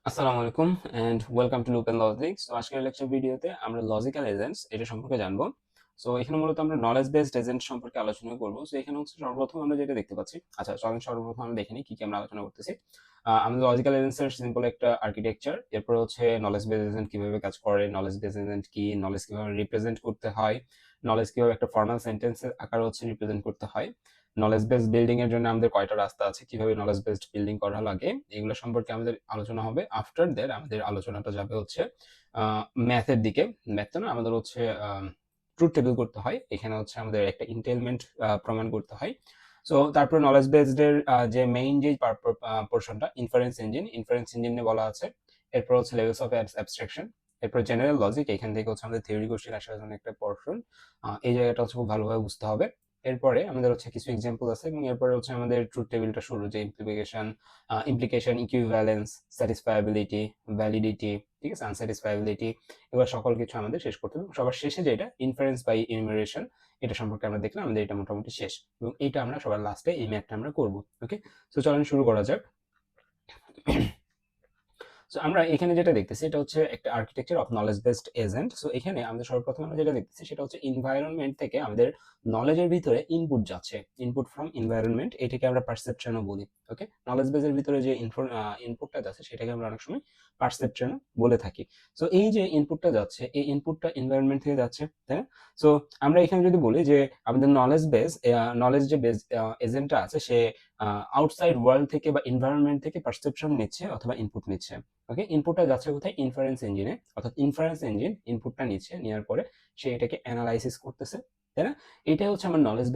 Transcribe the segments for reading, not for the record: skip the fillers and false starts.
আসসালামু আলাইকুম and welcome to Loop and Logic. So আজকের লেকচার ভিডিওতে আমরা লজিক্যাল এজেন্টস এটা সম্পর্কে জানবো। সো এখানে মূলত আমরা নলেজ বেসড এজেন্ট সম্পর্কে আলোচনা করবো। সো এখানে হচ্ছে সর্বপ্রথম আমরা যেটা দেখতে পাচ্ছি, আচ্ছা চলেন সর্বপ্রথম আমরা দেখে নিই কি কি আমরা আলোচনা করতেছি। আমাদের লজিক্যাল এজেন্টস এর সিম্পল একটা আর্কিটেকচার, এরপর হচ্ছে নলেজ বেসড এজেন্ট কিভাবে কাজ করে, নলেজ বেসড এজেন্ট কি, নলেজ কিভাবে রিপ্রেজেন্ট করতে হয়, নলেজ কিভাবে একটা ফর্মাল সেন্টেন্সের আকারে হচ্ছে রিপ্রেজেন্ট করতে হয়, নলেজ বেসড বিল্ডিং এর জন্য আমাদের কয়টা রাস্তা আছে, কিভাবে নলেজ বেসড বিল্ডিং করা লাগে, এগুলো সম্পর্কে আমাদের আলোচনা হবে। আফটার দ্যাট আমাদের আলোচনাটা যাবে হচ্ছে ম্যাথের দিকে। ম্যাথ না, আমাদের হচ্ছে ট্রুথ টেবিল করতে হয়, এখানে হচ্ছে আমাদের একটা ইন্টেলমেন্ট প্রমাণ করতে হয়। সো তারপর নলেজ বেসড এর যে মেইন যে পোর্শনটা ইনফারেন্স ইঞ্জিন, ইনফারেন্স ইঞ্জিনে বলা আছে। এরপর হচ্ছে লেভেলস অফ অ্যাবস্ট্রাকশন, এরপর জেনারেল লজিক, এখান থেকে হচ্ছে আমাদের থিওরি কোশ্চেন আসার জন্য একটা পোর্শন। এই জায়গাটা হচ্ছে খুব ভালোভাবে বুঝতে হবে। এরপরে আমাদের হচ্ছে কিছু এক্সাম্পল আছে এবং এরপরে হচ্ছে আমাদের ট্রুথ টেবিলটা শুরু, যে ইমপ্লিকেশন, ইকুইভ্যালেন্স, স্যাটিসফায়াবিলিটি, ভ্যালিডিটি, ঠিক আছে, আনস্যাটিসফায়াবিলিটি, এবার সকল কিছু আমাদের শেষ করতে হবে। সবার শেষে যেটা ইনফারেন্স বাই ইনুমেরেশন, এটা সম্পর্কে আমরা দেখলাম, আমাদের এটা মোটামুটি শেষ এবং এইটা আমরা সবার লাস্টে এই ম্যাথটা আমরা করবো। ওকে, তো চলেন শুরু করা যাক। সো আমরা এখানে যেটা দেখতেছি এটা হচ্ছে একটা architecture of knowledge based agent. So এখানে আমাদের সর্বপ্রথম আমরা যেটা দেখতেছি সেটা হচ্ছে এনভায়রনমেন্ট থেকে আমাদের নলেজের ভিতরে ইনপুট যাচ্ছে, ইনপুট ফ্রম এনভায়রনমেন্ট, এটাকে আমরা পারসেপশনও বলি। ওকে, নলেজ বেসের ভিতরে যে ইনপুটটা যাচ্ছে সেটাকে আমরা অনেক সময় পারসেপশন বলে থাকি। সো এই যে ইনপুটটা যাচ্ছে, এই ইনপুটটা এনভায়রনমেন্ট থেকে যাচ্ছে, তাই না? সো আমরা এখানে যদি বলি যে আমাদের নলেজ যে বেস এজেন্টটা আছে সে আউটসাইড ওয়ার্ল্ড থেকে বা এনভায়রনমেন্ট থেকে পারসেপশন নিচ্ছে অথবা ইনপুট নিচ্ছে। ওকে, ইনপুটটা যাচ্ছে কোথায়? ইনফারেন্স ইঞ্জিনে, অর্থাৎ ইনফারেন্স ইঞ্জিন ইনপুটটা নিচ্ছে, নেওয়ার পরে সে এটাকে অ্যানালাইসিস করতেছে, তাই না? এটাই হচ্ছে আমার নলেজ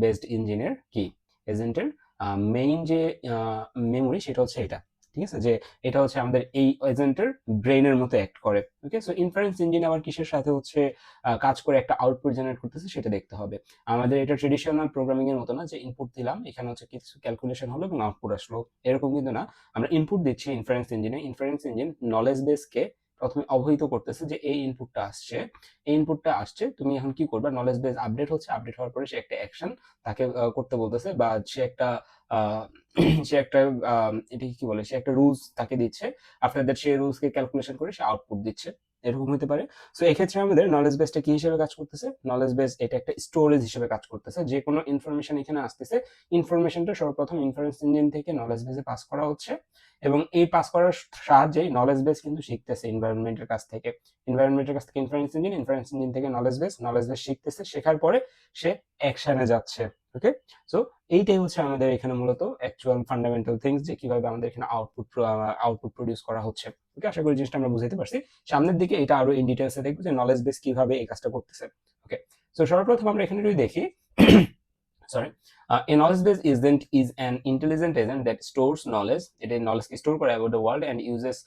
বেসড ইঞ্জিনের কি, এজেন্টের মেইন যে মেমোরি, সেটা হচ্ছে এটা। ঠিক আছে, যে এটা হচ্ছে আমাদের এই এজেন্টের ব্রেইনের মতো অ্যাক্ট করে। ওকে, সো ইনফারেন্স ইঞ্জিন আবার কিসের সাথে হচ্ছে কাজ করে একটা আউটপুট জেনারেট করতেছে সেটা দেখতে হবে। আমাদের এটা ট্রেডিশনাল প্রোগ্রামিং এর মতো না যে ইনপুট দিলাম, এখানে হচ্ছে কিছু ক্যালকুলেশন হলো এবং আউটপুট আসলো, এরকম কিন্তু না। আমরা ইনপুট দিচ্ছি ইনফারেন্স ইঞ্জিনে, ইনফারেন্স ইঞ্জিন নলেজ বেসকে প্রথমে অবহিত করতেছে যে এই ইনপুটটা আসছে, এই ইনপুটটা আসছে, তুমি এখন কি করবা? নলেজ বেস আপডেট হচ্ছে, আপডেট হওয়ার পরে সে একটা অ্যাকশন তাকে করতে বলতেছে, বা সে একটা আহ, সে একটা এটাকে কি বলে, সে একটা রুলস তাকে দিচ্ছে। আফটার দ্যাট সেই রুলসকে ক্যালকুলেশন করে সে আউটপুট দিচ্ছে, এরকম হতে পারে। সো এক্ষেত্রে আমাদের নলেজ বেসটা কি হিসেবে কাজ করতেছে? নলেজ বেস এটা একটা স্টোরেজ হিসেবে কাজ করতেছে। যে কোনো ইনফরমেশন এখানে আসতেছে, ইনফরমেশনটা সর্বপ্রথম ইনফারেন্স ইঞ্জিন থেকে নলেজ বেসে পাস করা হচ্ছে এবং এই পাস করার সাহায্যে নলেজ বেস কিন্তু শিখতেছে এনভায়রনমেন্টের কাছ থেকে, এনভায়রনমেন্টের কাছ থেকে ইনফারেন্স ইঞ্জিন, ইনফারেন্স ইঞ্জিন থেকে নলেজ বেস, নলেজ বেস শিখতেছে, শেখার পরে সে অ্যাকশনে যাচ্ছে। ওকে, সো এইটাই হচ্ছে আমাদের এখানে মূলত অ্যাকচুয়াল ফান্ডামেন্টাল থিংস, যে কিভাবে আমাদের এখানে আউটপুট প্রডিউস করা হচ্ছে। ওকে, আশা করি জিনিসটা আমরা বুঝাইতে পারছি। সামনের দিকে এটা আরো ইন ডিটেইলসে দেখবো যে নলেজ বেস কিভাবে এই কাজটা করতেছে। ওকে, সো সর্বপ্রথম আমরা এখানে যদি দেখি, sorry, a knowledge base is an intelligent agent that stores knowledge. এটা knowledge স্টোর করে about the world and uses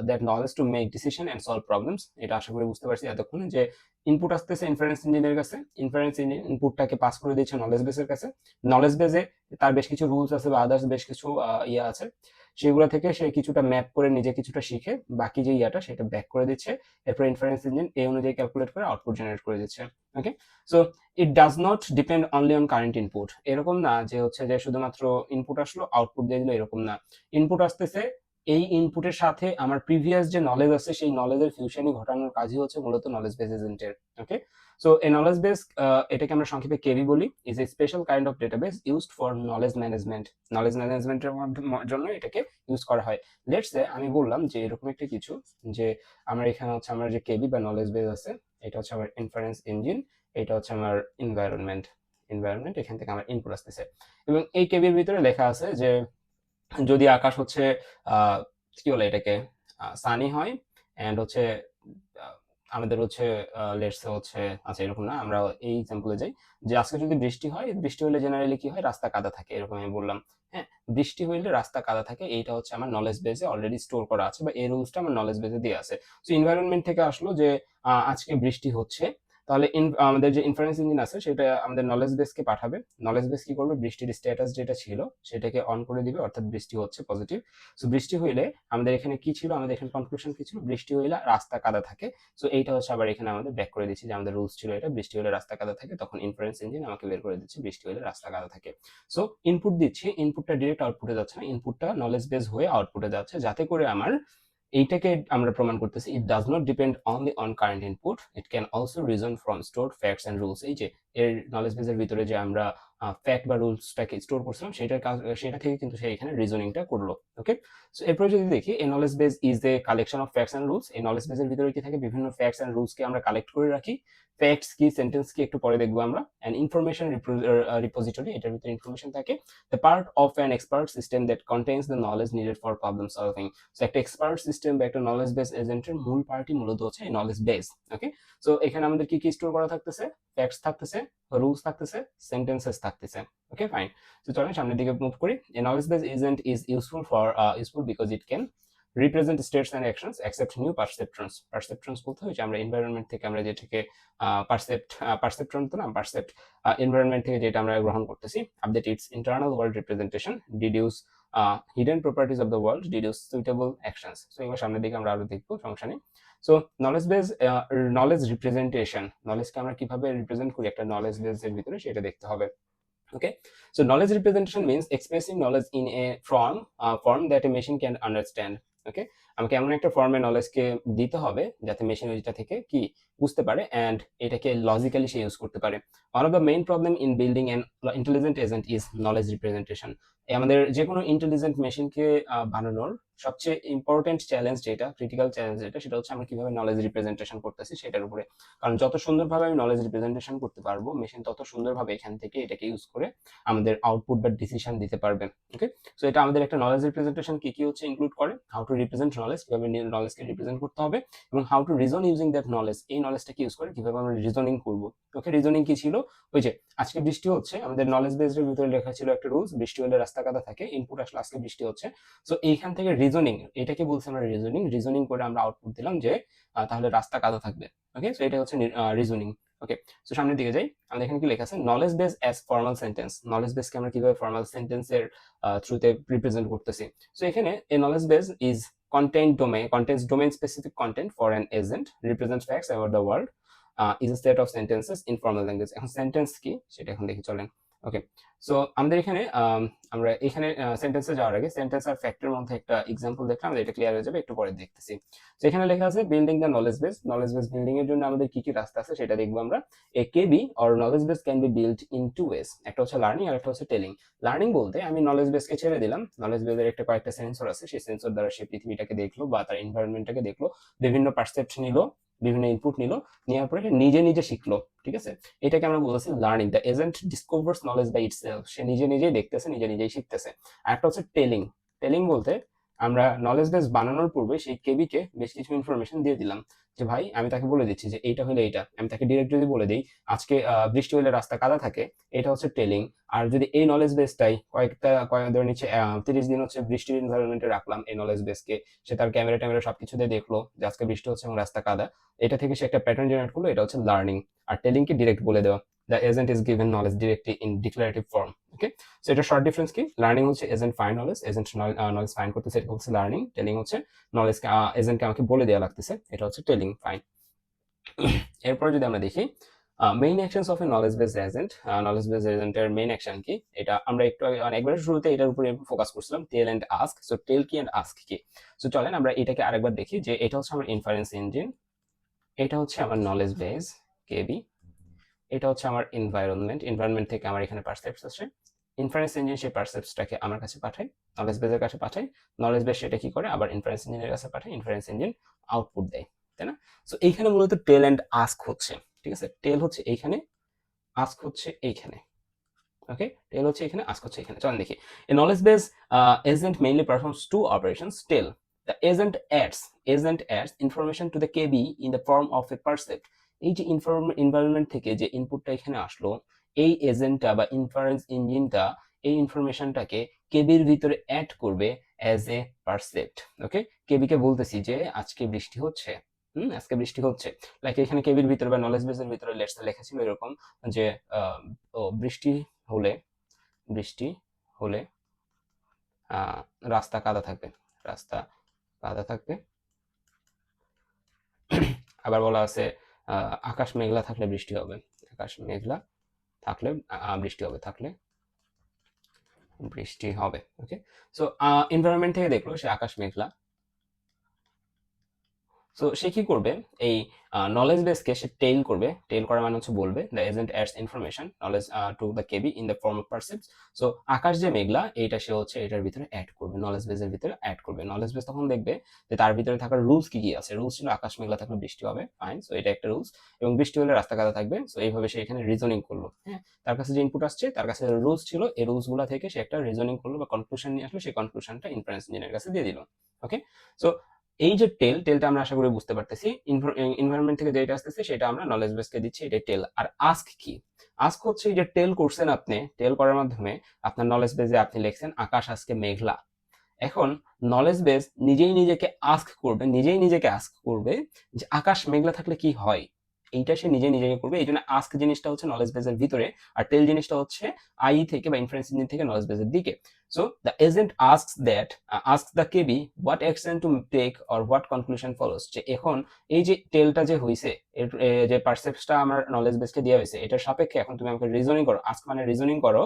that knowledge to make decision and solve problems. এটা আশা করি বুঝতে পারছি এতক্ষণে যে ইনপুট আসতেছে ইনফারেন্স ইঞ্জিনের কাছে, ইনফারেন্স ইঞ্জিন ইনপুটটাকে পাস করে দিচ্ছে নলেজ বেসের কাছে, নলেজ বেসে তার বেশ কিছু রুলস আছে বা আদার্স বেশ কিছু ইয়ে আছে, সেগুলো থেকে সে কিছুটা ম্যাপ করে নিজে কিছুটা শিখে বাকি যে ইয়াটা সেটা ব্যাক করে দিচ্ছে। এরপর ইনফারেন্স ইঞ্জিন এই অনুযায়ী ক্যালকুলেট করে আউটপুট জেনারেট করে দিচ্ছে। Okay, so it does not depend only on current input. এরকম না যে হচ্ছে যে শুধুমাত্র ইনপুট আসলো আউটপুট দিয়ে দিল, এরকম না। ইনপুট আসতেছে, এই ইনপুটের সাথে আমার প্রিভিয়াস যে নলেজ আছে সেই নলেজের ফিউশনই ঘটানোর কাজই হচ্ছে মূলত নলেজ বেস এজেন্টের। ওকে, সো এ নলেজ বেস, এটাকে আমরা সংক্ষেপে কেবি বলি, is a special kind of database used for knowledge management. Knowledge ম্যানেজমেন্টের জন্য এটাকে ইউজ করা হয়। লেটস সে আমি বললাম যে এরকম একটা কিছু, যে আমরা এখানে হচ্ছে আমার যে কেবি বা নলেজ বেস আছে, এটা হচ্ছে আমার ইনফারেন্স ইঞ্জিন, এটা হচ্ছে আমার এনভায়রনমেন্ট, এখান থেকে আমার ইনপুট আসতেছে এবং এই কেবির ভিতরে লেখা আছে যে যদি আকাশ হচ্ছে আহ কি বলে এটাকে সানি হয় এন্ড হচ্ছে আহ, আমাদের হচ্ছে লেটস হচ্ছে, আচ্ছা এরকম না, আমরা এই এক্সাম্পলে যাই যে আজকে যদি বৃষ্টি হয়, বৃষ্টি হলে জেনারেলি কি হয়? রাস্তা কাদা থাকে, এরকম আমি বললাম। হ্যাঁ, বৃষ্টি হইলে রাস্তা কাদা থাকে, এইটা হচ্ছে আমার নলেজ বেসে অলরেডি স্টোর করা আছে বা এই রুলসটা আমার নলেজ বেসে দিয়ে আছে। সো এনভায়রনমেন্ট থেকে আসলো যে আজকে বৃষ্টি হচ্ছে, তাহলে আমাদের যে ইনফারেন্স ইঞ্জিন আছে সেটা আমাদের নলেজ বেসকে পাঠাবে। নলেজ বেস কি করবে, বৃষ্টির স্ট্যাটাস যেটা ছিল সেটাকে অন করে দিবে, অর্থাৎ বৃষ্টি হচ্ছে পজিটিভ। সো বৃষ্টি হইলে আমাদের এখানে কি ছিল, আমাদের এখানে কনক্লুশন কি ছিল, বৃষ্টি হইলে রাস্তা কাদা থাকে। সো এইটা হচ্ছে আবার এখানে আমাদের ব্যাক করে দিচ্ছি যে আমাদের রুলস ছিল এটা, বৃষ্টি হলে রাস্তা কাদা থাকে, তখন ইনফারেন্স ইঞ্জিন আমাকে বের করে দিচ্ছে বৃষ্টি হলে রাস্তা কাদা থাকে। সো ইনপুট দিচ্ছি, ইনপুটটা ডিরেক্ট আউটপুটে যাচ্ছে না, ইনপুটটা নলেজ বেস হয়ে আউটপুটে যাচ্ছে, যাতে করে আমার এইটাকে আমরা প্রমাণ করতেছি it does not depend only on current input, it can also reason from stored facts and rules. এই যে এর নলেজ বেসের ভিতরে যে আমরা ফ্যাক্ট বা রুলসটাকে স্টোর করছিলাম সেটার কাজ, সেটা থেকে কিন্তু সে এখানে রিজনিংটা করলো। ওকে, সো এরপরে যদি দেখি এই knowledge base is a collection of facts and rules. এই নলেজ বেসের ভিতরে কি থাকে, বিভিন্ন ফ্যাক্টস এন্ড রুলসকে আমরা কালেক্ট করে রাখি। ফ্যাক্টস কি, সেন্টেন্স কি একটু পরে দেখবো আমরা। অ্যান্ড ইনফরমেশন রিপোজিটরি, এটার ভিতরে ইনফরমেশন থাকে। The part of an expert system that contains the knowledge needed for problem solving. So একটা এক্সপার্ট সিস্টেম বা একটা নলেজ বেস এজেন্টের মূল পার্টি মূলত হচ্ছে এই নলেজ বেস। ওকে, সো এখানে আমাদের কি কি স্টোর করা থাকতেছে, ফ্যাক্টস থাকতেছে, রুলস থাকতেছে, সেন্টেন্সেস থাকতেছে। ওকে ফাইন, তো চলেন সামনের দিকে মুভ করি। এ knowledge base agent is useful because it can represent states and actions accept new perceptions. Perceptions বলতে হচ্ছে আমরা এনভায়রনমেন্ট থেকে আমরা যেটাকে পারসেপ্টন তো না, পারসেপ্ট এনভায়রনমেন্ট থেকে যেটা আমরা গ্রহণ করতেছি, update its internal world representation, deduce hidden properties of the world, deduce suitable actions. So এগুলো সামনের দিকে আমরা আরো দেখবো, সমস্যা নেই। So knowledge base, knowledge representation, নলেজকে আমরা কিভাবে রিপ্রেজেন্ট করি একটা নলেজ বেসের ভিতরে সেটা দেখতে হবে। Okay, so knowledge representation means expressing knowledge in a form that a machine can understand. Okay, আমাকে এমন একটা ফর্মে নলেজকে দিতে হবে যাতে মেশিন ওইটা থেকে কি বুঝতে পারে এন্ড এটাকে লজিক্যালি সে ইউজ করতে পারে। One of the main problem in building an intelligent agent is knowledge representation. আমাদের যে কোনো ইন্টেলিজেন্ট মেশিনকে বানানোর সবচেয়ে ইম্পর্টেন্ট চ্যালেঞ্জ যেটা, ক্রিটিক্যাল চ্যালেঞ্জ যেটা, সেটা হচ্ছে আমরা কিভাবে নলেজ রিপ্রেজেন্টেশন করতেছি সেটার উপরে। কারণ যত সুন্দরভাবে আমি নলেজ রিপ্রেজেন্টেশন করতে পারবো, মেশিন তত সুন্দরভাবে এখান থেকে এটাকে ইউজ করে আমাদের আউটপুট বা ডিসিশন দিতে পারবে। ওকে, সো এটা আমাদের একটা নলেজ রিপ্রেজেন্টেশন কি কি হচ্ছে ইনক্লুড করে, হাউ টু রিপ্রেজেন্ট নলেজ, কিভাবে নলেজকে রিপ্রেজেন্ট করতে হবে, এবং how to reason using that knowledge, এই নলেজটাকে ইউজ করে কিভাবে আমরা রিজনিং করবো। ওকে, রিজনিং কি ছিল, ওই যে আজকে বৃষ্টি হচ্ছে, আমাদের নলেজ বেসের ভিতরে লেখা ছিল একটা রুলস, বৃষ্টি হলে রাস্তা কাদা থাকে, ইনপুট আসলে আজকে বৃষ্টি হচ্ছে। সো এইখান থেকে রিজনিং, এটাকে বলছি আমরা রিজনিং করে আমরা আউটপুট দিলাম যে তাহলে রাস্তা কাদা থাকবে। ওকে, সো এটা হচ্ছে রিজনিং। ওকে, সো সামনের দিকে যাই, আমাদের এখানে কি লেখা আছে, knowledge base as formal sentence. Knowledge বেসকে আমরা কিভাবে ফর্মাল সেন্টেন্সের থ্রুতে রিপ্রেজেন্ট করতেছি। সো এখানে a knowledge base is contains domain specific content for an agent, represents facts about the world, is a set of sentences in formal language. এখন sentence কি সেটা এখন দেখি চলেন। ওকে, সো আমাদের এখানে আমরা এখানে সেন্টেন্সে যাওয়ার আগে সেন্টেন্স আর ফ্যাক্টের মধ্যে একটা এক্সাম্পল দেখলাম, আমাদের এটা ক্লিয়ার হয়ে যাবে, একটু পরে দেখতেছি। তো এখানে লেখা আছে building the knowledge base. Knowledge base building এর জন্য আমাদের কি কি রাস্তা আছে সেটা দেখবো আমরা। A KB or knowledge base can be build in two ways, একটা হচ্ছে লার্নিং আর একটা হচ্ছে টেলিং। লার্নিং বলতে আমি নলেজ বেসকে ছেড়ে দিলাম, নলেজ বেসের একটা কয়েকটা সেন্সর আছে, সেই সেন্সর দ্বারা সে পৃথিবীটাকে দেখলো বা তার এনভায়রনমেন্টটাকে দেখলো, বিভিন্ন পারসেপ্ট নিল, বিভিন্ন ইনপুট নিল, নেওয়ার পরে নিজে নিজে শিখলো। ঠিক আছে, এটাকে আমরা বলতেছি learning. The agent discovers knowledge by itself, সে নিজে নিজেই দেখতেছে, নিজে নিজেই শিখতেছে। আর একটা হচ্ছে টেলিং। টেলিং বলতে আমরা নলেজ বেস বানানোর পূর্বে সেই কেবিকে বেশ কিছু ইনফরমেশন দিয়ে দিলাম, যে ভাই আমি তাকে বলে দিচ্ছি যে এইটা হলে এইটা, আমি তাকে ডিরেক্ট যদি বলে দিই আজকে বৃষ্টি হলে রাস্তা কাদা থাকে, এটা হচ্ছে টেলিং। আর যদি এই নলেজ বেসটাই কয়েক ধরে নিচ্ছে 30 দিন হচ্ছে বৃষ্টির এনভায়রনমেন্টে রাখলাম এই নলেজ বেসকে, সে তার ক্যামেরা ট্যামেরা সবকিছু দিয়ে দেখলো যে আজকে বৃষ্টি হচ্ছে এবং রাস্তা কাদা, এটা থেকে সে একটা প্যাটার্ন জেনারেট করলো, এটা হচ্ছে লার্নিং। আর টেলিংকে ডিরেক্ট বলে দেওয়া, the agent is given knowledge directly in declarative form. Okay, so এটা শর্ট ডিফারেন্স কি, লার্নিং হচ্ছে agent find knowledge, agent knowledge find করতেছে, এটা হচ্ছে লার্নিং। টেলিং হচ্ছে নলেজ এজেন্টকে আমাকে বলে দেওয়া লাগতেছে, এটা হচ্ছে টেলিং। ফাইন, এরপর যদি আমরা দেখি main actions of A knowledge based agent, knowledge based এজেন্টের মেইন অ্যাকশন কি, এটা আমরা একটু একবার শুরুতে এটার উপরে ফোকাস করছিলাম, টেল এন্ড আস্ক। সো টেল কি এন্ড আস্ক কি, সো চলেন আমরা এটাকে আরেকবার দেখি, যে এটা হচ্ছে আমার ইনফারেন্স ইঞ্জিন, এটা হচ্ছে আমার নলেজ বেস কেবি, এটা হচ্ছে আমার এনভায়রনমেন্ট থেকে আমার এখানে পারসেপ্টস আছে, ইনফারেন্স ইঞ্জিন সেই পারসেপ্টসটাকে আমার কাছে পাঠায়, নলেজ বেসের কাছে পাঠায়, নলেজ বেস সেটা কি করে আবার ইনফারেন্স ইঞ্জিনের কাছে পাঠায়, ইনফারেন্স ইঞ্জিন আউটপুট দেয়, তাই না? সো এইখানে মূলত টেল এন্ড আস্ক হচ্ছে, ঠিক আছে, টেল হচ্ছে এইখানে, আস্ক হচ্ছে এইখানে। ওকে, টেল হচ্ছে এখানে, আস্ক হচ্ছে এখানে। চলেন দেখি, a knowledge base agent mainly performs two operations. Tell, the agent adds information to the KB in the form of a percept. এই যে এনভায়রনমেন্ট থেকে যে ইনপুটটা এখানে আসলো, এই এজেন্টটা বা ইনফারেন্স ইঞ্জিনটা এই ইনফরমেশনটাকে কেবির ভিতরে অ্যাড করবে অ্যাজ এ পারসেপ্ট। ওকে, কেবিকে বলতেছি যে আজকে বৃষ্টি হচ্ছে, আজকে বৃষ্টি হচ্ছে। লাইক এখানে কেবির ভিতরে বা নলেজ বেসের ভিতরে লেটস লেখা ছিল এরকম যে বৃষ্টি হলে বৃষ্টি হলে রাস্তা কাদা থাকবে, রাস্তা কাদা থাকবে। আবার বলা আছে আকাশ মেঘলা থাকলে বৃষ্টি হবে, আকাশ মেঘলা থাকলে বৃষ্টি হবে, থাকলে বৃষ্টি হবে। ওকে, সো এনভায়রনমেন্ট থেকে দেখলো সে আকাশ মেঘলা। সো সে কি করবে, এই নলেজ বেসকে সে টেইল করবে। টেইল করা মানে হচ্ছে বলবে the agent adds information knowledge to the KB in the form of percepts. So আকাশ যে মেঘলা এইটা সে হচ্ছে এটার ভিতরে অ্যাড করবে, নলেজ বেসের ভিতরে অ্যাড করবে। নলেজ বেস তখন দেখবে যে তার ভিতরে থাকার রুলস কি কি আছে। রুলস ছিল আকাশ মেঘলা থাকলে বৃষ্টি হবে, ফাইন, সো এটা একটা রুলস, এবং বৃষ্টি হলে রাস্তা কাদা থাকবে। সো এইভাবে সে এখানে রিজনিং করলো। হ্যাঁ, তার কাছে যে ইনপুট আসছে, তার কাছে রুলস ছিল, এই রুলস গুলা থেকে সে একটা রিজনিং করলো বা কনক্লুশন নিয়ে আসলো। সেই কনক্লুশনটা ইনফারেন্স ইঞ্জিনের কাছে দিয়ে দিল। ওকে, সো এই যে টেলটা আমরা আশা করি বুঝতে পারতেছি। এনভায়রনমেন্ট থেকে যেটা আসতেছে সেটা আমরা নলেজ বেসকে দিচ্ছি, এটা টেল। আর আস্ক কি? আস্ক হচ্ছে যে টেল করছেন আপনি, টেল করার মাধ্যমে আপনার নলেজ বেসে আপনি লিখছেন আকাশ আজকে মেঘলা। এখন নলেজ বেস নিজেই নিজেকে আস্ক করবে, নিজেই নিজেকে আস্ক করবে যে আকাশ মেঘলা থাকলে কি হয়, এইটা সে নিজে নিজেকে করবে। এই জন্য আস্ক জিনিসটা হচ্ছে নলেজ বেসের ভিতরে, আর টেল জিনিসটা হচ্ছে আই থেকে বা ইনফারেন্স ইঞ্জিন থেকে নলেজ বেসের দিকে। So the agent ask the KB what action to take or what conclusion follows. যে এখন এই যে টেলটা যে হইছে, যে পারসেপ্টটা আমার নলেজ বেসকে দেওয়া হয়েছে, এটার সাপেক্ষে এখন তুমি আমাকে রিজনিং করো। আস্ক মানে রিজনিং করো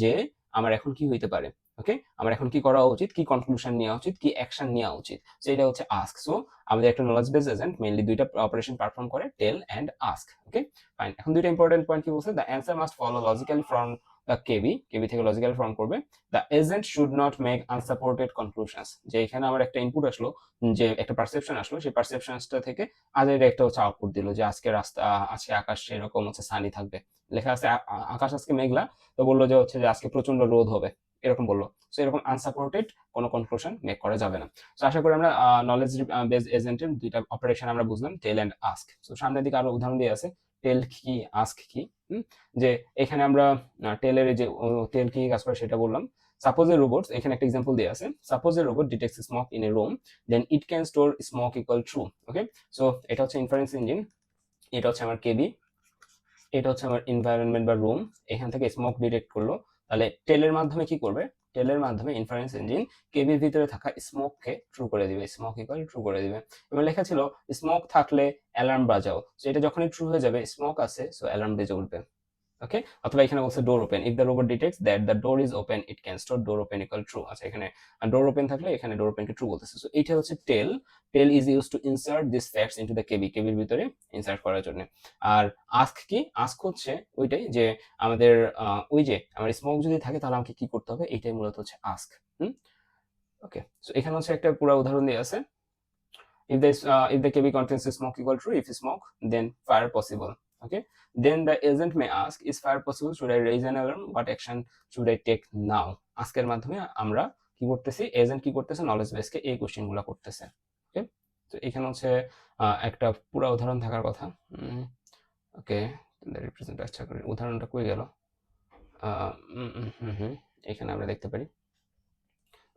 যে আমার এখন কি হইতে পারে। ওকে, আমার এখন কি করা উচিত, কি কনক্লুশন নেওয়া উচিত, কি অ্যাকশন নেওয়া উচিত। সো এটা হচ্ছে আস্ক। সো আমাদের একটা নলেজ বেস এজেন্ট মেইনলি দুইটা অপারেশন পারফর্ম করে, tell and ask. Okay, fine. এখন দুইটা ইম্পর্টেন্ট পয়েন্ট কি বলছে, the answer must follow logically from the KB থেকে লজিক্যাল ফর্ম করবে। The agent should not make unsupported conclusions. যে এখানে আমার একটা ইনপুট আসলো, যে একটা পারসেপশন আসলো, সেই পারসেপশনটা থেকে আজের একটা হচ্ছে আউটপুট দিল যে আজকে রাস্তা, আজকে আকাশ এরকম হচ্ছে সানি থাকবে। লেখা আছে আকাশ আজকে মেঘলা, তো বললো যে হচ্ছে যে আজকে প্রচন্ড রোদ হবে, এরকম বললো। সো এরকম আনসাপোর্টেড কোনো কনক্লুশন মেক করা যাবে না। সো আশা করি আমরা নলেজ বেস এজেন্টের দুইটা অপারেশন আমরা বুঝলাম, টেল এন্ড আস্ক। সো সামনের দিকে আরো উদাহরণ দিয়ে আছে, টেল কি আস্ক কি। যে এখানে আমরা টেলের যে টেল কি কাজ করে সেটা বললাম। সাপোজ এ রোবট, এখানে একটা এক্সাম্পল দেওয়া আছে, suppose a robot detects smoke in a room, then it can store smoke equal true. Okay, so এটা হচ্ছে ইনফারেন্স ইঞ্জিন, এটা হচ্ছে আমার কেবি, এটা হচ্ছে আমার এনভায়রনমেন্ট বা রুম। এখান থেকে স্মোক ডিটেক্ট করলো, তাহলে টেলের মাধ্যমে কি করবে, টেলের মাধ্যমে ইনফারেন্স ইঞ্জিন কেবির ভিতরে থাকা স্মোককে ট্রু করে দিবে, স্মোক ইকুয়াল ট্রু করে দিবে। এবং লেখা ছিল স্মোক থাকলে অ্যালার্ম বাজাও। সো এটা যখনই ট্রু হয়ে যাবে, স্মোক আছে, সো অ্যালার্ম বেজে উঠবে। ওকে, অথবা এখানে বলছে door open, if the robot detects that the door is open it can store door open equal true. আচ্ছা, এখানে ডোর ওপেন থাকলে এখানে ডোর ওপেন কে ট্রু বলতেছে। সো এইটা হচ্ছে tell. Tell is use to insert this facts into the কেবির ভিতরে ইনসার্ট করার জন্য। আর আস্ক কি, আস্ক হচ্ছে ওইটাই যে আমাদের ওই যে আমার স্মোক যদি থাকে তাহলে আমাকে কি করতে হবে, এইটাই মূলত হচ্ছে আস্ক। ওকে, সো এখানে হচ্ছে একটা পুরো উদাহরণ দিয়ে আছে, if the KB contains smoke equal true, if smoke then fire possible. Okay, then the agent may ask, is fire possible, should I raise an alarm, what action should I take now। আজকের মাধ্যমে আমরা কি করতেছি, agent কি করতেছে, knowledge বেসকে এই question গুলা করতেছে। ওকে, তো এখানে হচ্ছে একটা পুরো উদাহরণ থাকার কথা। ওকে, রিপ্রেজেন্ট আচ্ছা করে উদাহরণটা কই গেল, এখানে আমরা দেখতে পারি।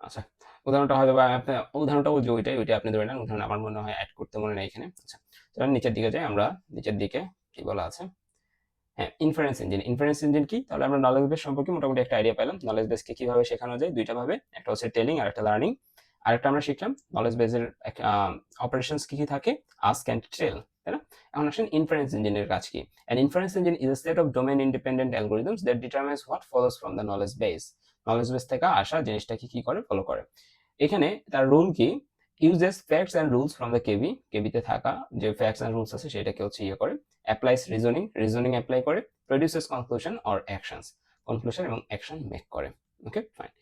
আচ্ছা, উদাহরণটা হয়তো বা আপনার উদাহরণটা ওই যে ওইটা আপনি ধরে নেন। উদাহরণ আমার মনে হয় অ্যাড করতে মনে নেই এখানে। আচ্ছা, চলুন নিচের দিকে যাই আমরা। নিচের দিকে কি বলা আছে, হ্যাঁ, ইনফারেন্স ইঞ্জিন। ইনফারেন্স ইঞ্জিন কি, তাহলে আমরা নলেজ বেস সম্পর্কে মোটামুটি একটা আইডিয়া পেলাম। নলেজ বেসকে কিভাবে শেখানো যায় দুইটা ভাবে, একটা হচ্ছে টেলিং আর একটা লার্নিং। আরেকটা আমরা শিখলাম নলেজ বেসের অপারেশনস কি কি থাকে, আস্ক এন্ড টেল, তাই না? এখন আসেন ইনফারেন্স ইঞ্জিনের কাজ কি। An inference engine is a set of domain independent algorithms that determines what follows from the knowledge base। Knowledge base থেকে আসা জিনিসটাকে কি করে, ফলো করে। এখানে তার রুল কি, uses facts and rules from the কেবিতে থাকা যে ফ্যাক্টস এন্ড রুলস আছে সেটাকে হচ্ছে ইয়ে করে, অ্যাপ্লাইস রিজনিং অ্যাপ্লাই করে, produces conclusion or actions, conclusion এবং অ্যাকশন মেক করে। ওকে, fine.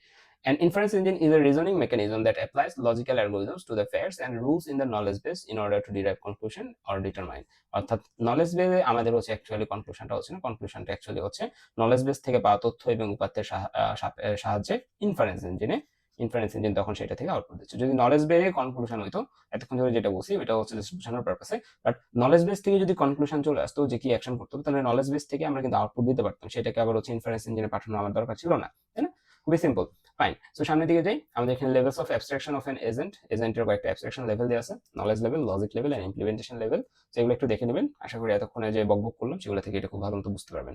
An inference engine is a reasoning mechanism that applies logical algorithms to the facts and rules in the knowledge base in order to derive conclusion or determine। অর্থাৎ knowledge বেসে আমাদের হচ্ছে actually কনক্লুশনটা হচ্ছে না, কনক্লুশনটা actually হচ্ছে knowledge base থেকে পাওয়া তথ্য এবং উপাত্তের সাহায্যে ইনফারেন্স ইঞ্জিন তখন সেটা থেকে আউটপুট দিচ্ছে। যদি নলেজ বেসে কনক্লুশন হইতো, এতক্ষণ ধরে যেটা বলছি ওটা হচ্ছে জাস্ট বোঝানোর পারপাসে, বাট নলেজ বেস থেকে যদি কনক্লুশন চলে আসতো যে কি অ্যাকশন করতে হবে, তাহলে নলেজ বেস থেকে আমরা কিন্তু আউটপুট দিতে পারতাম, সেটাকে আবার হচ্ছে ইনফারেন্স ইঞ্জিনে পাঠানো আমার দরকার ছিল না, তাই না? খুবই সিম্পল। ফাইন। সো সামনের দিকে যাই। আমাদের এখানে লেভেলস অফ অ্যাবস্ট্রাকশন অফ এজেন্টের কয়েকটা অ্যাবস্ট্রাকশন লেভেল দেওয়া আছে, knowledge level, logic level and implementation level. So এগুলো একটু দেখে নেবেন। আশা করি এতক্ষণে যে বকবক করলাম সেগুলো থেকে এটা খুব ভালো মতো বুঝতে পারবেন।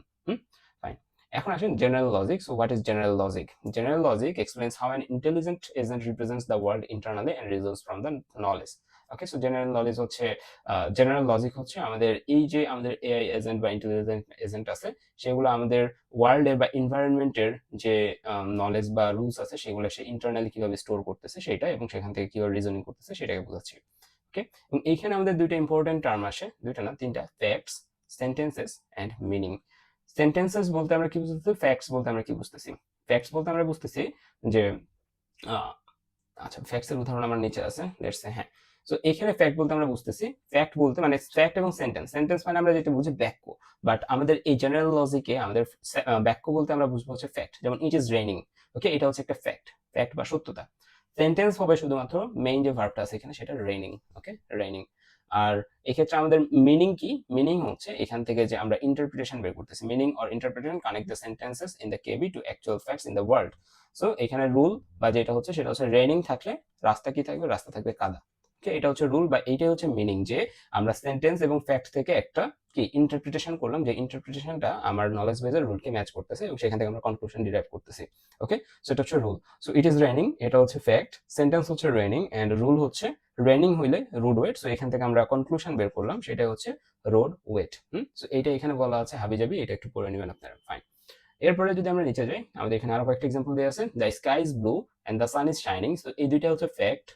ফাইন। এখন আসেন general logic. So what is general logic? General logic explains how an intelligent agent represents the world internally and results from the knowledge. Okay, so general knowledge হচ্ছে জেনারেল লজিক হচ্ছে আমাদের এই যে আমাদের এআই এজেন্ট বা intelligent agent আছে সেগুলো আমাদের ওয়ার্ল্ডের বা এনভায়রনমেন্টের যে নলেজ বা রুলস আছে সেগুলো সে ইন্টারনালি কিভাবে স্টোর করতেছে সেটা, এবং সেখান থেকে কিভাবে রিজনিং করতেছে সেটাকে বোঝাচ্ছি। ওকে, এবং এইখানে আমাদের দুইটা ইম্পর্টেন্ট টার্ম আসে, দুইটা না তিনটা, facts, sentences and meaning. Sentences বলতে আমরা কি বুঝতেছি, ফ্যাক্টস বলতে আমরা কি বুঝতেছি? ফ্যাক্টস বলতে আমরা বুঝতেছি যে আচ্ছা, ফ্যাক্টস এর উদাহরণ আমার নিচে আছে, লেটস সে, হ্যাঁ। সো এখানে ফ্যাক্ট বলতে আমরা বুঝতেছি, ফ্যাক্ট বলতে মানে ফ্যাক্ট এবং সেন্টেন্স, সেন্টেন্স মানে আমরা যেটা বুঝি বাক্য, বাট আমাদের এই জেনারেল লজিকে আমাদের বাক্য বলতে আমরা বুঝবো হচ্ছে ফ্যাক্ট। যেমন ইট ইজ রেইনিং, ওকে, এটা হচ্ছে একটা ফ্যাক্ট, ফ্যাক্ট বা সত্যতা। সেন্টেন্স হবে শুধুমাত্র মেইন যে ভার্বটা আছে এখানে সেটা রেইনিং, ওকে, রেইনিং। আর এক্ষেত্রে আমাদের মিনিং কি? মিনিং হচ্ছে এখান থেকে যে আমরা ইন্টারপ্রিটেশন বের করতেছি, meaning or interpretation connect the sentences in the KB to actual facts in the world. So এখানে রুল বা যেটা হচ্ছে সেটা হচ্ছে রেইনিং থাকলে রাস্তা কি থাকবে? রাস্তা থাকবে কাদা। ওকে, এটা হচ্ছে রুল বা এইটাই হচ্ছে মিনিং, যে আমরা সেন্টেন্স এবং ফ্যাক্ট থেকে একটা কি ইন্টারপ্রিটেশন করলাম, যে ইন্টারপ্রিটেশনটা আমার নলেজ বেজের রুলকে ম্যাচ করতেছে এবং সেখান থেকে আমরা কনক্লুশন ডিরাইভ করতেছি। ওকে, সো এটা হচ্ছে rule. So it is raining, এটা হচ্ছে ফ্যাক্ট, সেন্টেন্স হচ্ছে রেইনিং এন্ড রুল হচ্ছে রেইনিং হইলে রোড ওয়েট। সো এখান থেকে আমরা কনক্লুশন বের করলাম, সেটা হচ্ছে রোড ওয়েট। সো এইটা এখানে বলা আছে হাবিজাবি, এটা একটু পড়ে নেবেন আপনারা। ফাইন। এরপরে যদি আমরা নিচে যাই, আমাদের এখানে আরো কয়েকটা এক্সাম্পল দেওয়া আছে। The sky is blue and the sun is shining. So এই দুইটা হচ্ছে ফ্যাক্ট।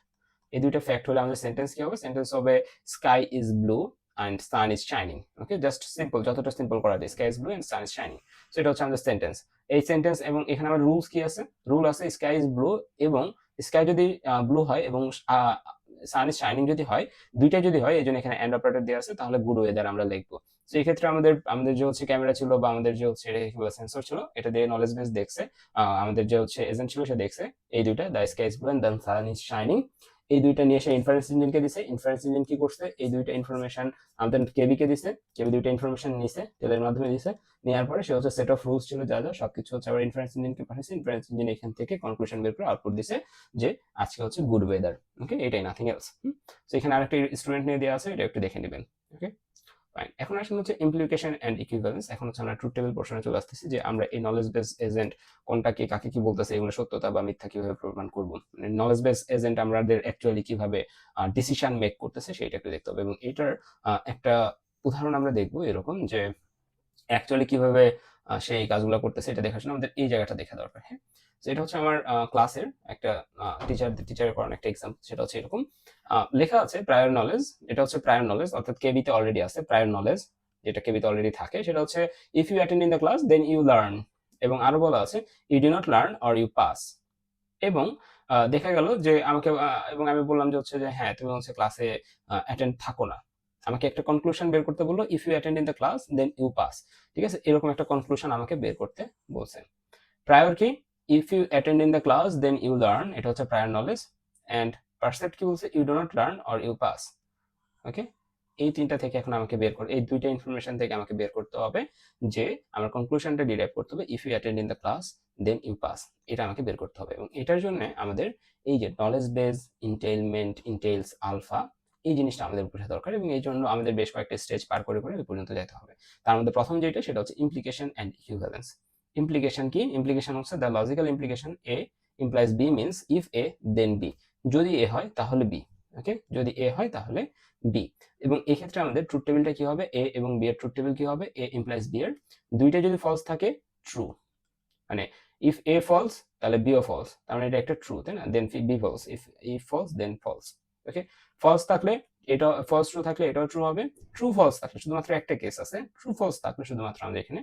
এই দুইটা ফ্যাক্ট হলে আমাদের সেন্টেন্স কি হবে? সেন্টেন্স হবে sky is blue and sun is shining. Okay, just simple, যতটা সিম্পল করা যায়, sky is blue and sun is shining. So এটা হচ্ছে আমাদের সেন্টেন্স। এই সেন্টেন্স, এবং এখানে আমার রুলস কি আছে? রুল আছে স্কাই ইজ ব্লু, এবং স্কাই যদি ব্লু হয় এবং সান ইজ শাইনিং যদি হয়, দুইটাই যদি হয়, এই জন্য এখানে এন্ড অপারেটর দেওয়া আছে, তাহলে গুড ওয়েদার আমরা লিখবো। তো এই ক্ষেত্রে আমাদের আমাদের যে হচ্ছে ক্যামেরা ছিল বা আমাদের যে হচ্ছে সেন্সর ছিল, এটা দিয়ে নলেজ বেস দেখছে, আমাদের যে হচ্ছে এজেন্ট ছিল সে দেখছে এই দুইটা, the sky is blue and the sun is shining, এই দুইটা নিয়ে সে ইনফারেন্স ইঞ্জিনকে দিছে। ইনফারেন্স ইঞ্জিন কি করছে? এই দুইটা ইনফরমেশন আমাদের কেবিকে দিছে, কেবি দুইটা ইনফরমেশন নিছে, টেলের মাধ্যমে দিছে। নেওয়ার পরে সে হচ্ছে সেট অফ রুলস ছিল যা যা সবকিছু হচ্ছে আবার ইনফারেন্স ইঞ্জিনকে পাঠাইছে। ইনফারেন্স ইঞ্জিন এখান থেকে কনক্লুশন বের করে আউটপুট দিছে যে আজকে হচ্ছে গুড ওয়েদার। ওকে, এটাই, নাথিং এলস। তো এখানে আরেকটা স্টুডেন্ট নিয়ে দেওয়া আছে, এটা একটু দেখে নেবেন। ওকে, ফাইন। এখন আসলে হচ্ছে ইমপ্লিকেশন এন্ড ইকুইভ্যালেন্স। এখন হচ্ছে আমরা ট্রুথ টেবিল পোর্শনে চলে আসতেছি, যে আমরা এই নলেজ বেস এজেন্ট কোনটা কি কাকে কি বলতেছে, এগুলো সত্যতা বা মিথ্যা কিভাবে প্রমাণ করব। মানে নলেজ বেস এজেন্ট আমাদের অ্যাকচুয়ালি কিভাবে ডিসিশন মেক করতেছে সেটা একটু দেখতে হবে, এবং এটার একটা উদাহরণ আমরা দেখবো এরকম, যে অ্যাকচুয়ালি কিভাবে সে এই কাজগুলো করতেছে এটা দেখার জন্য আমাদের এই জায়গাটা দেখা দরকার। হ্যাঁ, তো এটা হচ্ছে আমার ক্লাসের একটা টিচারের করানো একটা এক্সাম। সেটা হচ্ছে এরকম, লেখা আছে প্রায়র নলেজ। এটা হচ্ছে প্রায়র নলেজ, অর্থাৎ কেবিতে অলরেডি আছে প্রায়র নলেজ, যেটা কেবিতে অলরেডি থাকে। সেটা হচ্ছে if you attend in the class then you learn, এবং আরো বলা আছে you do not learn or you pass. এবং দেখা গেল যে আমাকে এবং আমি বললাম যে হচ্ছে যে হ্যাঁ তুমি হচ্ছে ক্লাসে অ্যাটেন্ড থাকো না। আমাকে একটা কনক্লুশন বের করতে বললো, if you attend in the class then you pass. ঠিক আছে, এরকম একটা কনক্লুশন আমাকে বের করতে বলছে। প্রায়র কি? If you attend in the class then you learn, এটা হচ্ছে প্রায়র নলেজ। অ্যান্ড পারসেপ্ট কি বলছে? You do not learn or you pass. Okay, এই তিনটা থেকে এখন আমাকে বের করে, এই দুইটা ইনফরমেশন থেকে আমাকে বের করতে হবে যে আমার কনক্লুশনটা ডিরাইভ করতে হবে if you attend in the class then you pass, এটা আমাকে বের করতে হবে। এবং এটার জন্য আমাদের এই যে নলেজ বেস, ইন্টেইলমেন্ট, ইন্টেইলস, আলফা, এই জিনিসটা আমাদের বোঝা দরকার, এবং এই জন্য আমাদের বেশ কয়েকটা স্টেজ পার করে করে এই পর্যন্ত যেতে হবে। তার মধ্যে প্রথম যেটা সেটা হচ্ছে ইমপ্লিকেশন অ্যান্ড ইকুইভ্যালেন্স। ইমপ্লিকেশন কি? ইমপ্লিকেশন হচ্ছে the logical implication A implies B means if A then B, যদি এ হয় তাহলে বি। ওকে, যদি এ হয় তাহলে বি। এবং এই ক্ষেত্রে আমাদের ট্রুথ টেবিলটা কি হবে? এ এবং বি এর ট্রুথ টেবিল কি হবে? এ ইমপ্লাইজ বি এর দুইটা যদি ফলস থাকে ট্রু, মানে ইফ এ ফলস তাহলে বি ও ফলস, তার মানে এটা একটা ট্রু, তাই না? Then B false, if false then false. Okay, false থাকলে এটা ফলস, ট্রু থাকলে এটাও ট্রু হবে। ট্রু ফলস থাকলে শুধুমাত্র একটা কেস আছে, ট্রু ফলস থাকলে শুধুমাত্র আমাদের এখানে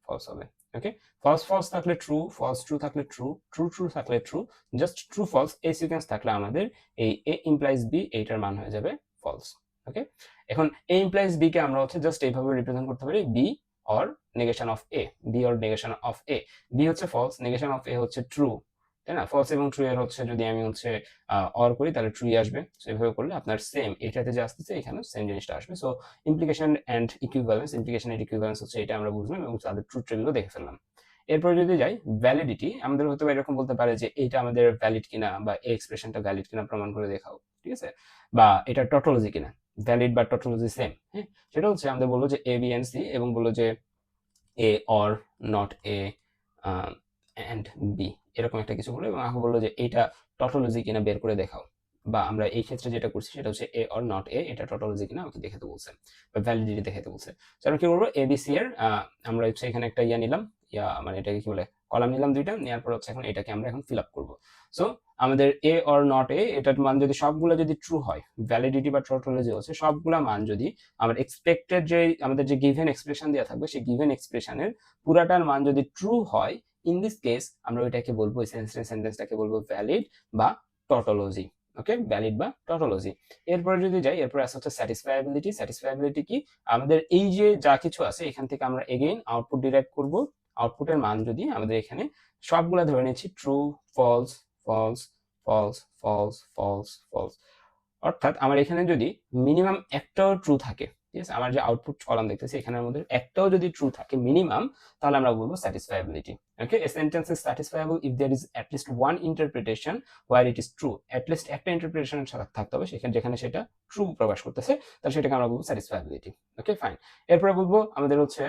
ফলস হবে। ওকে, ফলস ফলস থাকলে ট্রু, ফলস ট্রু থাকলে ট্রু, ট্রু ট্রু থাকলে ট্রু, জাস্ট ট্রু ফলস এই সিকোয়েন্স থাকলে আমাদের এই এ ইমপ্লাইজ বি এইটার মান হয়ে যাবে ফলস। ওকে, এখন এ ইমপ্লাইজ বি কে আমরা হচ্ছে জাস্ট এইভাবে রিপ্রেজেন্ট করতে পারি, B or negation of A, B or negation of A. B হচ্ছে ফলস, নেগেশন অফ এ হচ্ছে ট্রু, তাই না? ফলস এবং ট্রু এর হচ্ছে যদি আমি হচ্ছে অর করি তাহলে ট্রুই আসবে। সো এইভাবে করলে আপনার সেম এটাতে যে আসতেছে এখানেও সেম জিনিসটা আসবে। So implication and equivalence, implication and equivalence হচ্ছে এটা আমরা বুঝলাম এবং তাদের ট্রুথ টেবিলও দেখে ফেললাম। এরপর যদি যাই ভ্যালিডিটি, আমাদের হয়তো এরকম বলতে পারে যে এটা আমাদের ভ্যালিড কিনা বা এই এক্সপ্রেশনটা ভ্যালিড কিনা প্রমাণ করে দেখাও, ঠিক আছে, বা এটা টটোলজি কিনা, ভ্যালিড বা টটোলজি সেম, হ্যাঁ, সেটা হচ্ছে আমাদের বললো যে এ বি এন্ড সি এবং বললো যে A or not A and B, এরকম একটা কিছু বললো এবং আমাকে বললো যে এটা টটোলজি কিনা বের করে দেখাও, বা আমরা এই ক্ষেত্রে যেটা করছি সেটা হচ্ছে এ অর নট এ, এটা টটোলজি কিনা আমাকে দেখাতে বলছে বা ভ্যালিডিটি দেখাতে বলছে। তো আমরা কি করবো, এবিসি এর আমরা হচ্ছে এখানে একটা ইয়া নিলাম, ইয়া মানে এটাকে কি বলে, কলাম নিলাম দুইটা, নেওয়ার পর হচ্ছে এখন এটাকে আমরা এখন ফিল আপ করবো। সো আমাদের এ অর নট এ এটার মান যদি সবগুলো যদি ট্রু হয়, ভ্যালিডিটি বা টটোলজি হচ্ছে সবগুলা মান যদি আমার এক্সপেক্টেড যে আমাদের যে গিভেন এক্সপ্রেশন দেওয়া থাকবে সেই গিভেন এক্সপ্রেশনের পুরাটার মান যদি ট্রু হয়, ইন দিস কেস আমরা ওইটাকে বলবো, এই সেন্টেন্সটাকে বলবো ভ্যালিড বা টটোলজি। ওকে, ভ্যালিড বা টটোলজি। এরপরে যদি যাই, এরপর আছে হচ্ছে স্যাটিসফায়াবিলিটি। স্যাটিসফায়াবিলিটি কি, আমাদের এই যে যা কিছু আছে এখান থেকে আমরা এগেইন আউটপুট ডিরাইভ করব, আউটপুটের মান যদি আমাদের এখানে সবগুলা ধরে নিচ্ছি true, false, false, false, false, false, false, অর্থাৎ আমার এখানে যদি মিনিমাম একটাও ট্রু থাকে, ঠিক আছে, আমার যে আউটপুট কলাম দেখতেছি এখানের মধ্যে একটাও যদি ট্রু থাকে মিনিমাম, তাহলে আমরা বলবো satisfiability. Okay, a sentence is satisfiable if there is at least one interpretation where it is true, at least একটা ইন্টারপ্রিটেশন থাকতে হবে সেখানে, যেখানে সেটা ট্রু প্রকাশ করতেছে, তাহলে সেটাকে আমরা বলবো স্যাটিসফায়াবিলিটি। ওকে, ফাইন। এরপরে বলবো আমাদের হচ্ছে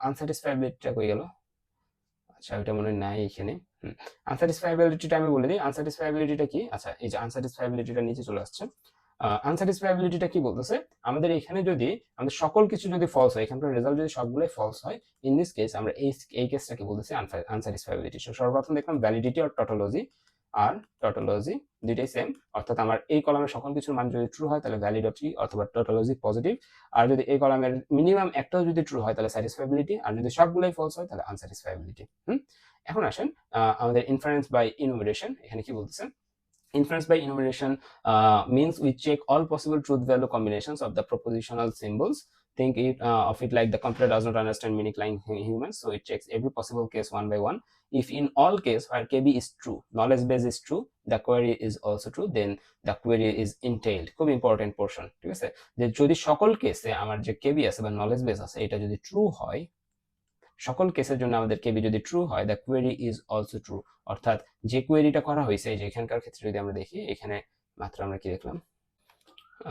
আনস্যাটিসফায়াবিলিটিটা কই গেল, আচ্ছা ওইটা মনে হয় নাই এখানে। আনস্যাটিসফায়াবিলিটিটা আমি বলে দিই, আনস্যাটিসফায়াবিলিটিটা কি, আচ্ছা এই যে আনস্যাটিসফায়াবিলিটিটা নিচে চলে আসছে। আনস্যাটিসফায়াবিলিটিটা কি বলতেছে, আমাদের এখানে যদি আমাদের সকল কিছু যদি ফলস হয়, এখানকার রেজাল্ট যদি সবগুলোই ফলস হয়, ইন দিস কেস আমরা এই কেসটাকে বলতেছি আনস্যাটিসফায়াবিলিটি। সর্বপ্রথম দেখলাম ভ্যালিডিটি আর টটোলজি, আর টটোলজি দুইটাই সেম, অর্থাৎ আমার এই কলামের সকল কিছুর মান যদি ট্রু হয় তাহলে ভ্যালিডিটি অথবা টটোলজি পজিটিভ, আর যদি এই কলামের মিনিমাম একটাও যদি ট্রু হয় তাহলে স্যাটিসফায়াবিলিটি, আর যদি সবগুলোই ফলস হয় তাহলে আনস্যাটিসফায়াবিলিটি। এখন আসেন আমাদের ইনফারেন্স বাই ইনুমেরেশন, এখানে কি বলতেছে, inference by enumeration means we check all possible truth value combinations of the propositional symbols. Think of it like the computer does not understand meaning like humans, so it checks every possible case one by one. If in all case where kb is true, knowledge base is true, the query is also true, then the query is entailed. খুব important portion, ঠিক আছে, যে যদি সকল কেসে আমার যে কেবি আছে বা নলেজ বেস আছে এটা যদি ট্রু হয়, সকল কেসের জন্য আমাদের কেবি যদি ট্রু হয়, the query is also true, অর্থাৎ যে কোয়েরিটা করা হয়েছে, যে এখানকার ক্ষেত্রে যদি আমরা দেখি, এখানে মাত্র আমরা কি দেখলাম,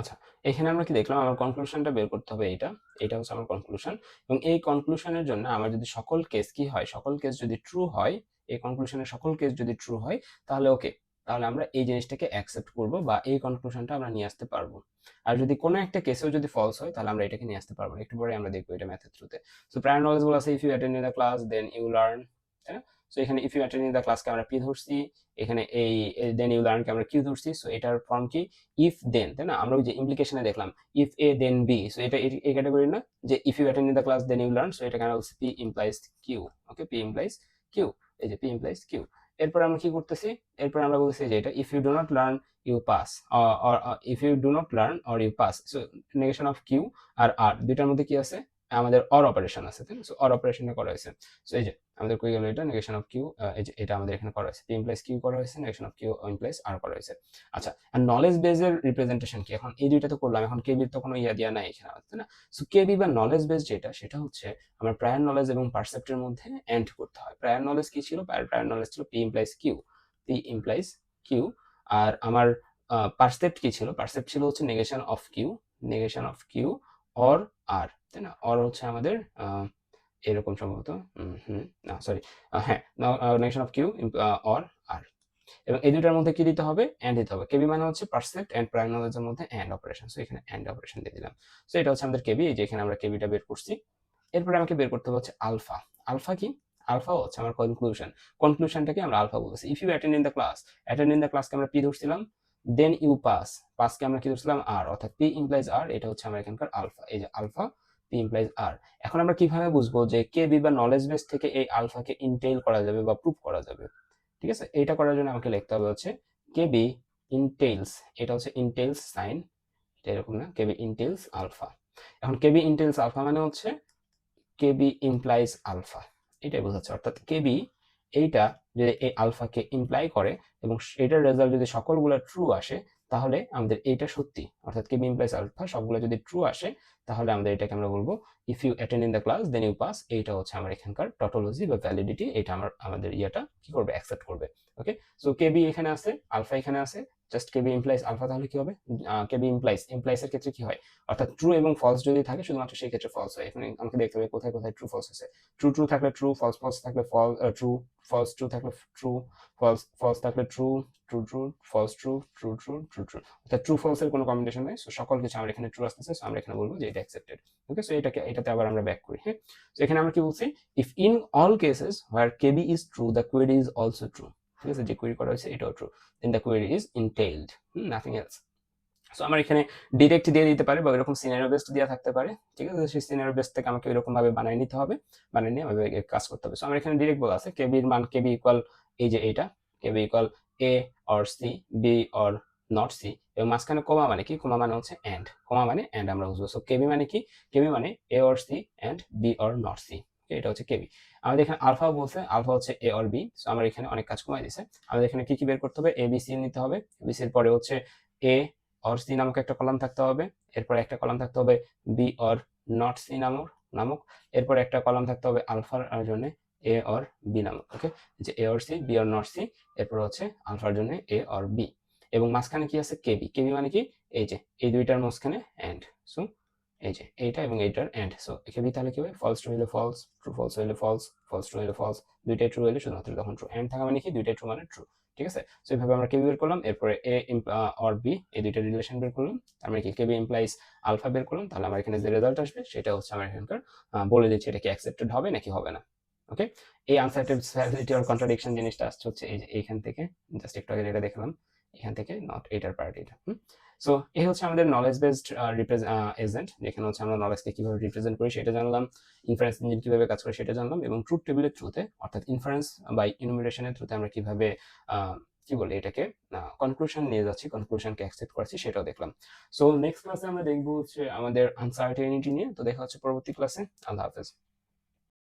আচ্ছা এখানে আমরা কি দেখলাম, আমার কনক্লুশনটা বের করতে হবে, এটা হচ্ছে আমার কনক্লুশন, এবং এই কনক্লুশনের জন্য আমার যদি সকল কেস কি হয়, সকল কেস যদি ট্রু হয়, এই কনক্লুশনের সকল কেস যদি ট্রু হয়, তাহলে ওকে, তাহলে আমরা এই জিনিসটাকে অ্যাকসেপ্ট করব বা এই কনক্লুশনটা আমরা নিয়ে আসতে পারবো। আর যদি কোনো একটা কেসেও যদি ফলস হয় তাহলে আমরা এটাকে নিয়ে আসতে পারবো না, একটু পরে আমরা দেখবো এটা ম্যাথের থ্রুতে। সো প্রায়র নলেজ বলা আছে if you attend in the class then you learn, তাই না? সো এখানে if you attend in the ক্লাসকে আমরা পি ধরছি, এখানে এই দেন ইউ লার্নকে আমরা কিউ ধরছি। সো এটার ফর্ম কি, ইফ দেন, তাই না? আমরা ওই যে ইমপ্লিকেশনে দেখলাম if A then B, so এটা এই ক্যাটাগরি না, যে if you attend in the class then you learn, so এটা কেন বলছি P implies Q. Okay, P implies Q, এই যে পি ইমপ্লাইজ কিউ। এরপর আমরা কি করতেছি, এরপর আমরা বলতেছি যে এটা if you do not learn you pass, or if you do not learn or you pass, so negation of Q আর আর দুইটার মধ্যে কি আছে, আমাদের অর অপারেশন আছে, তাই না? সো অর অপারেশনটা করা হয়েছে। সো এই যে আমাদের কই গেল, এটা নেগেশন অফ কিউ, এই যে এটা আমাদের এখানে করা হয়েছে, পি ইমপ্লাইজ কিউ করা হয়েছে, নেগেশন অফ কিউ ইমপ্লাইজ আর করা হয়েছে। আচ্ছা, আর নলেজ বেজের রিপ্রেজেন্টেশন কি, এখন এই দুইটা তো করলাম, এখন কেবির তো কোনো ইয়া দিয়া নাই এখানে, তাই না? সো কেবি বা নলেজ বেজ যেটা, সেটা হচ্ছে আমার প্রায়র নলেজ এবং পারসেপ্টের মধ্যে এন্ড করতে হয়। প্রায়র নলেজ কি ছিল, প্রায়র নলেজ ছিল P implies Q, P implies Q, আর আমার পারসেপ্ট কি ছিল, পারসেপ্ট ছিল হচ্ছে negation of Q, negation of Q or R, তাই না? অর হচ্ছে আমাদের এরকম সম্ভবত, না সরি, হ্যাঁ, নেগেশন অফ কিউ অর আর, এবং এই দুটার মধ্যে কি দিতে হবে, এন্ড দিতে হবে। কেবি মানে হচ্ছে পারসেপ্ট এন্ড প্রাইম নলেজের মধ্যে এন্ড অপারেশন, সো এখানে এন্ড অপারেশন দিয়ে দিলাম। সো এটা হচ্ছে আমাদের কেবি, এই যে এখানে আমরা কেবিটা বের করছি। এরপরে আমাকে বের করতে হবে হচ্ছে আলফা। আলফা কি, আলফা হচ্ছে আমার কনক্লুশন, কনক্লুশনটাকে আমরা আলফা বলছি। If you attend in the class, attend in the ক্লাসকে আমরা পি ধরছিলাম, দেন ইউ পাস, পাসকে আমরা কি ধরছিলাম আর, অর্থাৎ পি ইমপ্লাইজ আর, এটা হচ্ছে আমার এখানকার আলফা, এই যে আলফা, পি ইমপ্লাইজ আর। এখন আমরা কিভাবে বুঝবো যে কেবি বা নলেজ বেস থেকে এই আলফাকে ইনটেইল করা যাবে বা প্রুফ করা যাবে, ঠিক আছে? এটা করার জন্য আমাকে লিখতে হবে হচ্ছে কেবি ইনটেইলস, এটা হচ্ছে ইনটেইলস সাইন, এটা এরকম না, কেবি ইনটেইলস আলফা। এখন কেবি ইনটেইলস আলফা মানে হচ্ছে কেবি ইমপ্লাইজ আলফা, এটাই বোঝাচ্ছে, অর্থাৎ কেবি এইটা যদি এই আলফাকে ইমপ্লাই করে এবং এটার রেজাল্ট যদি সকলগুলো ট্রু আসে, তাহলে আমাদের এইটা সত্যি, অর্থাৎ কেবি ইমপ্লাইজ আলফা সবগুলো যদি ট্রু আসে তাহলে আমাদের এটাকে আমরা বলবো if you attend in the class then you pass. এইটা হচ্ছে আমার এখানকার টটোলজি বা ভ্যালিডিটি, এটা আমাদের ইয়েটা কি করবে, অ্যাকসেপ্ট করবে। ওকে, সো কেবি এখানে আছে, আলফা এখানে আছে, জাস্ট কেবি ইমপ্লাইজ আলফা, তাহলে কি হবে, কেবি ইমপ্লাইজ এর ক্ষেত্রে কি হয়, অর্থাৎ ট্রু এবং ফলস যদি থাকে শুধুমাত্র সেই ক্ষেত্রে ফলস হয়। এখানে আমাকে দেখতে হবে কোথায় কোথায় ট্রু ফলস আছে। ট্রু থাকলে ট্রু, ফলস থাকলে ট্রু, ফলস ট্রু থাকলে ট্রু, ফলস থাকলে true, true false true, true. অর্থাৎ ট্রু ফলস এর কোনো কম্বিনেশন নাই। সো সকল কিছু আমরা এখানে ট্রু আসতেছে, সো আমরা এখানে বলবো যে এটা অ্যাকসেপ্টেড। ওকে, সো এটাতে আবার আমরা ব্যাক করি। হ্যাঁ, সো এখানে আমরা কি বলছি, if in all cases where KB is true the query is also true. ঠিক আছে, যে কোয়েরি করা হয়েছে এটাও true, then the query is entailed, nothing else. So আমার এখানে ডিরেক্ট দিয়ে দিতে পারে বা এরকম সিনারিও বেসড দেওয়া থাকতে পারে। ঠিক আছে, সেই সিনারিও বেস থেকে আমাকে এরকম ভাবে বানিয়ে নিতে হবে, বানিয়ে নিয়ে আমি কাজ করতে হবে। সো আমার এখানে ডিরেক্ট বলা আছে কেবির মান কেবি ইকুয়াল এই যে এইটা, KB equal A or C, B or not C, এবং মাঝখানে কমা মানে কি, কমা মানে হচ্ছে এন্ড, কমা মানে এন্ড আমরা বুঝবো। সো কেবি মানে কি, কেবি মানে A or C and B or not C, এটা হচ্ছে কেবি। আমাদের এখানে আলফা বলছে, আলফা হচ্ছে এ অর বি। সো আমার এখানে অনেক কাজ কমাই দিছে। আমাদের এখানে কি কি বের করতে হবে, এ বি সি নিতে হবে। এবিসি এর পরে হচ্ছে এ অর সি নামক একটা কলাম থাকতে হবে, এরপর একটা কলাম থাকতে হবে বি অর নট সি নামক, এরপর একটা কলাম থাকতে হবে আলফার জন্য এ অর বি নামক। ওকে, যে A or C, B or not C, এরপর হচ্ছে আলফার জন্য এ অর বি, এবং মাঝখানে কি আছে কেবি। কেবি মানে কি, এই যে এই দুইটার মাঝখানে এন্ড। সো এই যে এইটা এবং এইটার এন্ড। সো কেবি তাহলে কি হবে, ফলস ট্রু হলে ফলস, ট্রু ফলস হলে ফলস, ফলস ট্রু হলে ফলস, দুইটাই ট্রু হলে শুধুমাত্র তখন ট্রু। এন্ড থাকা মানে কি, দুইটাই ট্রু মানে ট্রু। ঠিক আছে, সো এইভাবে আমরা কেবি বের করলাম, এরপরে এ অর বি এই দুইটা রিলেশন বের করলাম, তার মানে কি কেবি ইমপ্লাইজ আলফা বের করলাম। তাহলে আমার এখানে যে রেজাল্ট আসবে সেটা হচ্ছে আমার এখানকার বলে দিচ্ছে এটা কি অ্যাকসেপ্টেড হবে নাকি হবে না। ওকে, এই আনসার্টেনিটি অর কন্ট্রাডিকশন জিনিসটা আসছে হচ্ছে এই যে এইখান থেকে, জাস্ট একটু আগে যেটা দেখলাম এখান থেকে, নট এটার পার্ট এটা। সো এই হচ্ছে আমাদের নলেজ বেসড এজেন্ট, যেখানে হচ্ছে আমরা নলেজকে কিভাবে রিপ্রেজেন্ট করি সেটা জানলাম, ইনফারেন্স ইঞ্জিন কিভাবে কাজ করে সেটা জানলাম, এবং ট্রুথ টেবিলের থ্রুতে অর্থাৎ ইনফারেন্স বা ইনুমিরেশনের থ্রুতে আমরা কিভাবে কি বলে এটাকে কনক্লুশন নিয়ে যাচ্ছি, কনক্লুশনকে অ্যাকসেপ্ট করছি সেটাও দেখলাম। সো নেক্সট ক্লাসে আমরা দেখবো হচ্ছে আমাদের আনসার্টেনিটি নিয়ে। তো দেখা হচ্ছে পরবর্তী ক্লাসে। আল্লাহ হাফেজ।